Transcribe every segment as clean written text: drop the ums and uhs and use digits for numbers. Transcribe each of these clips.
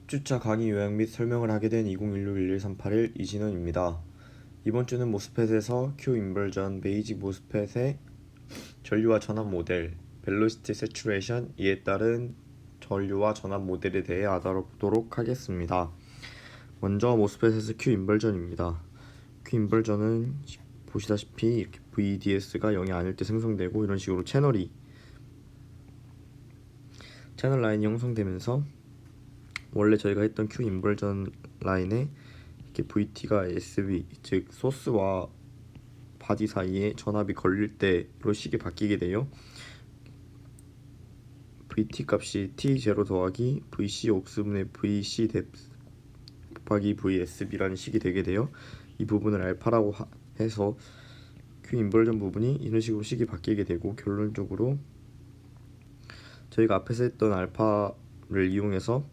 10주차 강의 요약 및 설명을 하게 된 2016-1138일 이진원입니다. 이번 주는 모스펫에서 Q 인버전, 베이직 모스펫의 전류와 전압 모델, 벨로시티 세츄레이션, 이에 따른 전류와 전압 모델에 대해 알아보도록 하겠습니다. 먼저 모스펫에서 Q 인버전입니다. Q 인버전은 보시다시피 이렇게 VDS가 0이 아닐 때 생성되고 이런 식으로 채널 라인이 형성되면서 원래 저희가 했던 Q 인버전 라인에 이렇게 VT가 SB, 즉 소스와 바디 사이에 전압이 걸릴 때로 식이 바뀌게 돼요. VT 값이 T0 더하기 VC 옥스분의 VC 뎁스 곱하기 VSB라는 식이 되게 돼요. 이 부분을 알파라고 해서 Q 인버전 부분이 이런 식으로 식이 바뀌게 되고, 결론적으로 저희가 앞에서 했던 알파를 이용해서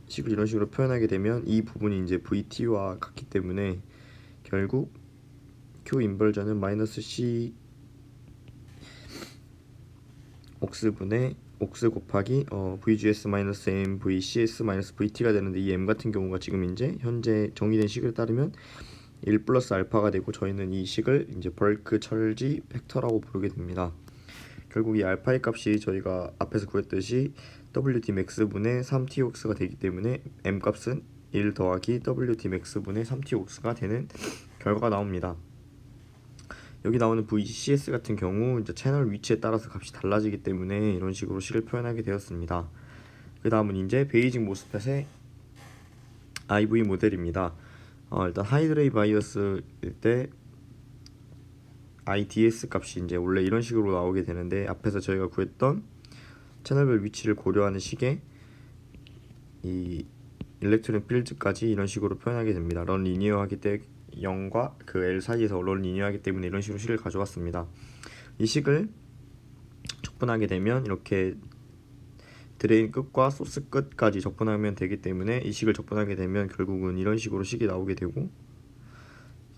식을 이런 식으로 표현하게 되면 이 부분이 이제 VT와 같기 때문에 결국 Q 인버전은 마이너스 C 옥스분의 옥스 곱하기 VGS 마이너스 M VCS 마이너스 VT가 되는데, 이 M 같은 경우가 지금 이제 현재 정의된 식을 따르면 1 플러스 알파가 되고, 저희는 이 식을 이제 벌크 철지 팩터라고 부르게 됩니다. 결국 이 알파의 값이 저희가 앞에서 구했듯이 WD max분의 3T 옥스가 되기 때문에 M 값은 1 더하기 WD max분의 3T 옥스가 되는 결과가 나옵니다. 여기 나오는 VCS 같은 경우 이제 채널 위치에 따라서 값이 달라지기 때문에 이런 식으로 식을 표현하게 되었습니다. 그 다음은 이제 베이직 모스펫의 IV 모델입니다. 일단 하이드레이 바이어스일 때 IDS 값이 이제 원래 이런 식으로 나오게 되는데, 앞에서 저희가 구했던 채널별 위치를 고려하는 식에 이 일렉트론 필드까지 이런 식으로 표현하게 됩니다. 런 리니어하기 때문에 0과 그 L 사이에서 런 리니어하기 때문에 이런 식으로 식을 가져왔습니다. 이 식을 적분하게 되면 이렇게 드레인 끝과 소스 끝까지 적분하면 되기 때문에, 이 식을 적분하게 되면 결국은 이런 식으로 식이 나오게 되고,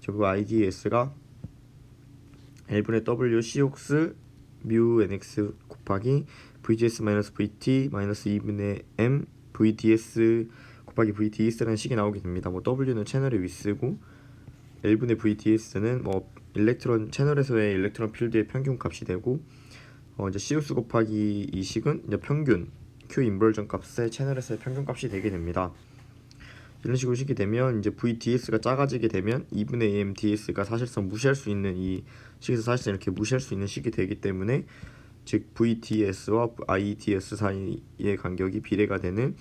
결국 IDS가 L분의 W C옥스 뮤 NX 곱하기 VGS 마이너스 VT 마이너스 2분의 M VDS 곱하기 VDS라는 식이 나오게 됩니다. W는 채널의 위스고, L분의 VDS는 일렉트론 채널에서의 일렉트론 필드의 평균 값이 되고, 이제 CUS 곱하기 이 식은 이제 평균 Q 인버전 값의 채널에서의 평균 값이 되게 됩니다. 이런 식으로 식이 되면 이제 VDS가 작아지게 되면 2분의 AM DS가 사실상 무시할 수 있는, 이 식에서 사실상 이렇게 무시할 수 있는 식이 되기 때문에, 즉 VDS와 IDS 사이의 간격이 비례가 되는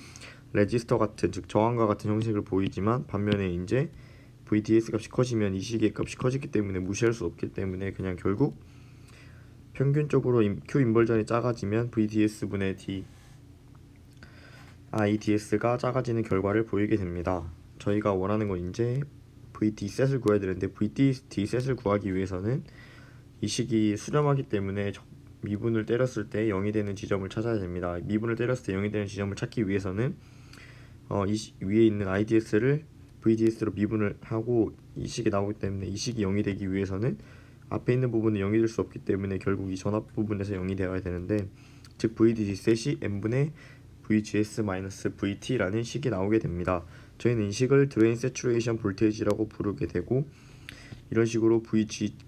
레지스터 같은, 즉 저항과 같은 형식을 보이지만, 반면에 이제 VDS 값이 커지면 이 식의 값이 커지기 때문에 무시할 수 없기 때문에 그냥 결국 평균적으로 Q 인버전이 작아지면 VDS분의 D IDS가 작아지는 결과를 보이게 됩니다. 저희가 원하는 건 이제 VD셋을 구해야 되는데, VD셋을 구하기 위해서는 이 식이 수렴하기 때문에 미분을 때렸을 때 0이 되는 지점을 찾아야 됩니다. 미분을 때렸을 때 0이 되는 지점을 찾기 위해서는 위에 있는 IDS를 VDS로 미분을 하고 이 식이 나오기 때문에, 이 식이 0이 되기 위해서는 앞에 있는 부분은 0이 될 수 없기 때문에 결국 이 전압 부분에서 0이 되어야 되는데, 즉 VD셋이 M분의 VGS-VT라는 식이 나오게 됩니다. 저희는 이 식을 드레인 세츄레이션 볼테이지라고 부르게 되고, 이런 식으로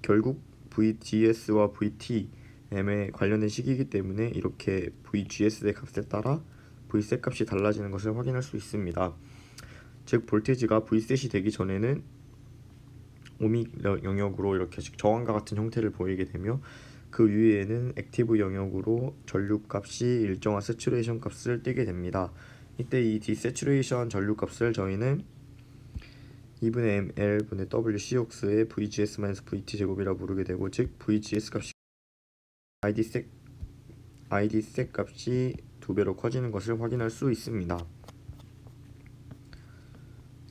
결국 VGS와 VTM에 관련된 식이기 때문에 이렇게 VGS의 값에 따라 V셋 값이 달라지는 것을 확인할 수 있습니다. 즉 볼테이지가 V셋이 되기 전에는 오믹 영역으로 이렇게 저항과 같은 형태를 보이게 되며, 그 위에는 액티브 영역으로 전류 값이 일정한 세츄레이션 값을 띠게 됩니다. 이때 이 디세츄레이션 전류 값을 저희는 2분의 mL분의 WC옥스의 VGS-VT 제곱이라 부르게 되고, 즉 VGS 값이 ID셋 값이 2배로 커지는 것을 확인할 수 있습니다.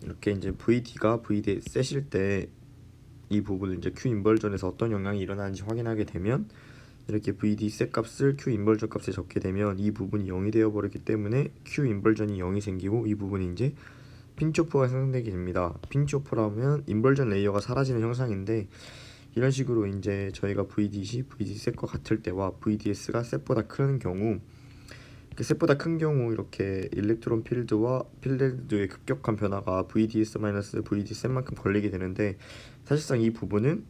이렇게 이제 VD가 VD셋일 때 이 부분을 이제 Q 인버전에서 어떤 영향이 일어나는지 확인하게 되면, 이렇게 VD셋 값을 Q 인버전 값에 적게 되면 이 부분이 0이 되어 버리기 때문에 Q 인버전이 0이 생기고, 이 부분이 이제 핀치오프가 생성되게 됩니다. 핀치오프라면 인버전 레이어가 사라지는 형상인데, 이런 식으로 이제 저희가 VD셋과 같을 때와 VDS가 셋보다 큰 경우 셋보다 큰 경우 이렇게 일렉트론 필드와 필드의 급격한 변화가 VDS-VDS만큼 걸리게 되는데 사실상 이 부분은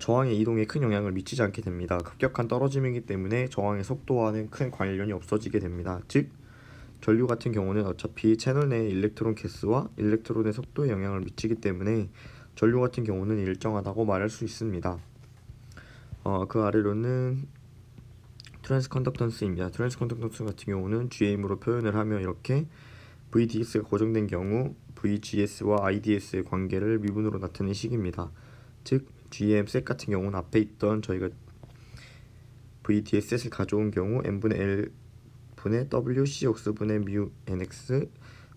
저항의 이동에 큰 영향을 미치지 않게 됩니다. 급격한 떨어짐이기 때문에 저항의 속도와는 큰 관련이 없어지게 됩니다. 즉 전류 같은 경우는 어차피 채널 내의 일렉트론 개수와 일렉트론의 속도에 영향을 미치기 때문에 전류 같은 경우는 일정하다고 말할 수 있습니다. 그 아래로는 트랜스컨덕턴스입니다. 트랜스컨덕턴스 같은 경우는 GM으로 표현을 하며 이렇게 VDS가 고정된 경우 VGS와 IDS의 관계를 미분으로 나타낸 식입니다. 즉 GM 셋 같은 경우는 앞에 있던 저희가 VDS 셋을 가져온 경우 n분의 L 분의 WC 옥스분의 mu NX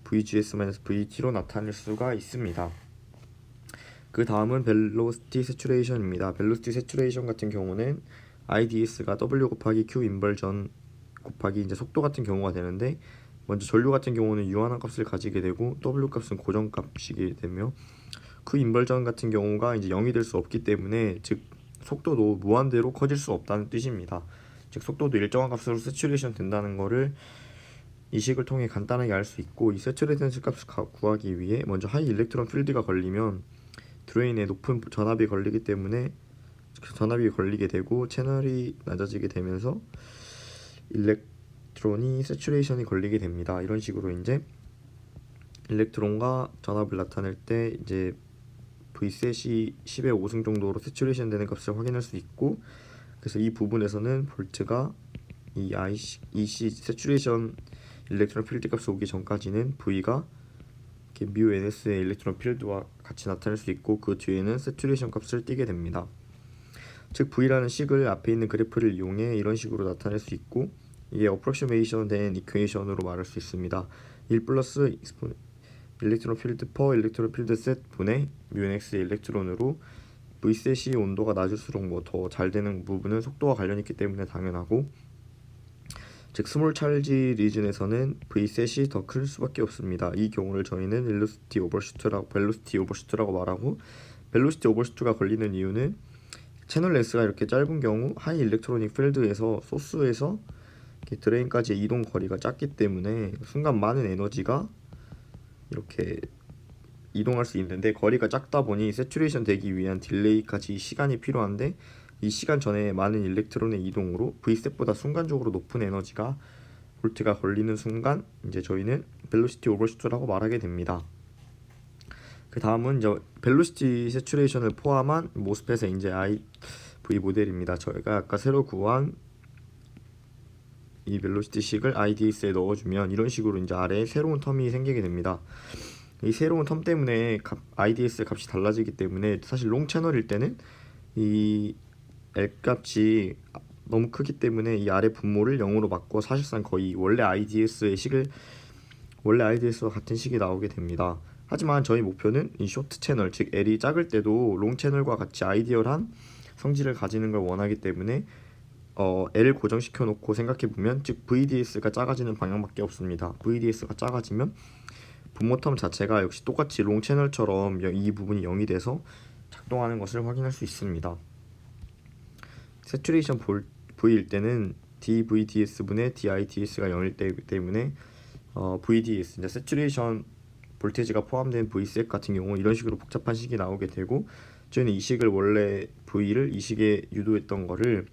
VGS-VT로 나타낼 수가 있습니다. 그 다음은 벨로시티 세츄레이션입니다. 벨로시티 세츄레이션 같은 경우는 IDS가 W 곱하기 Q 인벌전 곱하기 이제 속도 같은 경우가 되는데 먼저 전류 같은 경우는 유한한 값을 가지게 되고 W 값은 고정 값이게 되며 그 인벌전 같은 경우가 이제 0이 될 수 없기 때문에 즉 속도도 무한대로 커질 수 없다는 뜻입니다. 즉 속도도 일정한 값으로 세츄레이션 된다는 거를 이 식을 통해 간단하게 알 수 있고 이 세츄레이션 값을 구하기 위해 먼저 하이 일렉트론 필드가 걸리면 드레인에 높은 전압이 걸리기 때문에 전압이 걸리게 되고 채널이 낮아지게 되면서 일렉트론이 세츄레이션이 걸리게 됩니다. 이런 식으로 이제 일렉트론과 전압을 나타낼 때 이제 V셋이 10의 5승 정도로 세츄레이션 되는 값을 확인할 수 있고 그래서 이 부분에서는 볼트가 이 EC 세츄레이션 일렉트론 필드 값을 오기 전까지는 V가 mu NS의 일렉트론 필드와 같이 나타낼 수 있고 그 뒤에는 세츄레이션 값을 띄게 됩니다. 즉 V라는 식을 앞에 있는 그래프를 이용해 이런 식으로 나타낼 수 있고 이게 어프로시메이션 된 이퀘이션으로 말할 수 있습니다. 1 플러스 일렉트론 필드 퍼 일렉트론 필드 셋 분의 mu NX의 일렉트론으로 V셋이 온도가 낮을수록 뭐 더 잘 되는 부분은 속도와 관련이 있기 때문에 당연하고 즉 스몰 찰지 리즌에서는 V셋이 더 클 수밖에 없습니다. 이 경우를 저희는 벨로시티 오버슈트라고 말하고 벨로시티 오버슈트가 걸리는 이유는 채널 S가 이렇게 짧은 경우 하이 일렉트로닉 필드에서 소스에서 드레인까지의 이동 거리가 작기 때문에 순간 많은 에너지가 이렇게 이동할 수 있는데 거리가 작다 보니 세츄레이션 되기 위한 딜레이까지 시간이 필요한데 이 시간 전에 많은 일렉트론의 이동으로 V셋보다 순간적으로 높은 에너지가 볼트가 걸리는 순간 이제 저희는 벨로시티 오버슈트라고 말하게 됩니다. 그 다음은 이제 벨로시티 세츄레이션을 포함한 모스펫의 이제 IV 모델입니다. 저희가 아까 새로 구한 이 벨로시티 식을 IDS에 넣어주면 이런 식으로 이제 아래에 새로운 텀이 생기게 됩니다. 이 새로운 텀 때문에 IDS 값이 달라지기 때문에 사실 롱 채널일 때는 이 L 값이 너무 크기 때문에 이 아래 분모를 0으로 바꿔 사실상 거의 원래 IDS와 같은 식이 나오게 됩니다. 하지만 저희 목표는 이 쇼트 채널 즉 L이 작을 때도 롱 채널과 같이 아이디얼한 성질을 가지는 걸 원하기 때문에 L 고정시켜 놓고 생각해 보면 즉 VDS가 작아지는 방향밖에 없습니다. VDS가 작아지면 분모 텀 자체가 역시 똑같이 롱 채널처럼 이 부분이 0이 돼서 작동하는 것을 확인할 수 있습니다. 세츄레이션 V일 때는 dVDS분의 dIDS가 0일 때문에 VDS 이제 세츄레이션 볼테이지가 포함된 V셋 같은 경우 이런 식으로 복잡한 식이 나오게 되고 저희는 이 식을 원래 V를 이 식에 유도했던 거를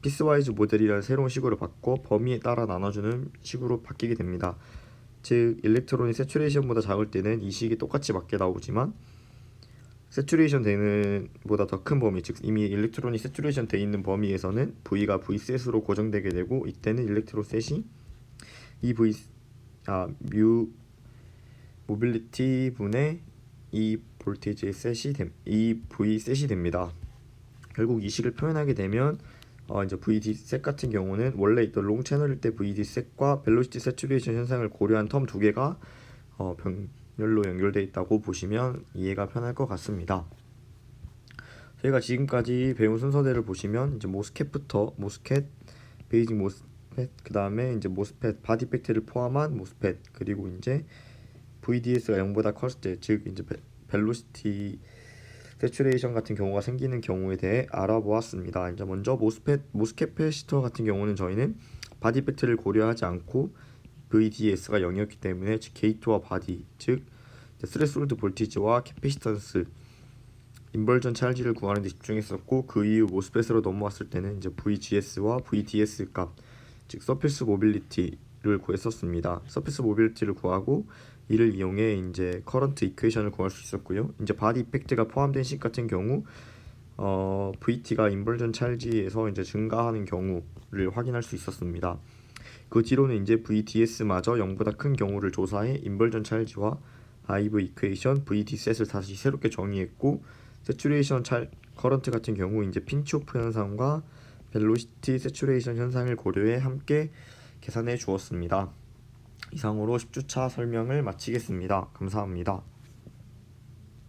피스와이즈 모델이라는 새로운 식으로 바꿔 범위에 따라 나눠주는 식으로 바뀌게 됩니다. 즉 일렉트론이 세츄레이션보다 작을 때는 이 식이 똑같이 맞게 나오지만 세츄레이션 되는 보다 더 큰 범위 즉 이미 일렉트론이 세츄레이션 돼 있는 범위에서는 V가 V셋으로 고정되게 되고 이때는 일렉트론 셋이 이 mu 모빌리티 분의 이 볼테이지의 이 V셋이 됩니다. 결국 이 식을 표현하게 되면 이제 VD 셋 같은 경우는 원래 있던 롱 채널일 때 VD 셋과 벨로시티 세츄레이션 현상을 고려한 텀 두 개가 병렬로 연결되어 있다고 보시면 이해가 편할 것 같습니다. 저희가 지금까지 배운 순서대로 보시면 이제 모스켓, 베이직 모스펫, 그 다음에 이제 모스펫 바디 팩트를 포함한 모스펫 그리고 이제 VDS가 0보다 컸을 때 즉 이제 벨로시티 세츄레이션 같은 경우가 생기는 경우에 대해 알아보았습니다. 이제 먼저 모스켓 캐패시터 같은 경우는 저희는 바디 이펙트를 고려하지 않고 VDS가 0이었기 때문에 즉 게이트와 바디, 즉 스레스홀드 볼티지와 캐피시턴스, 인버전 찰지를 구하는 데 집중했었고, 그 이후 모스펫으로 넘어왔을 때는 이제 VGS와 VDS 값, 즉 서피스 모빌리티를 구했었습니다. 서피스 모빌리티를 구하고 이를 이용해 이제 커런트 이퀘이션을 구할 수 있었고요. 이제 바디 이펙트가 포함된 식 같은 경우 VT가 인버전 찰지에서 이제 증가하는 경우를 확인할 수 있었습니다. 그 뒤로는 이제 VDS마저 0보다 큰 경우를 조사해 인버전 찰지와 IV 이퀘이션, VD셋을 다시 새롭게 정의했고, 세츄레이션 커런트 같은 경우 이제 핀치 오프 현상과 벨로시티 세츄레이션 현상을 고려해 함께 계산해 주었습니다. 이상으로 10주차 설명을 마치겠습니다. 감사합니다.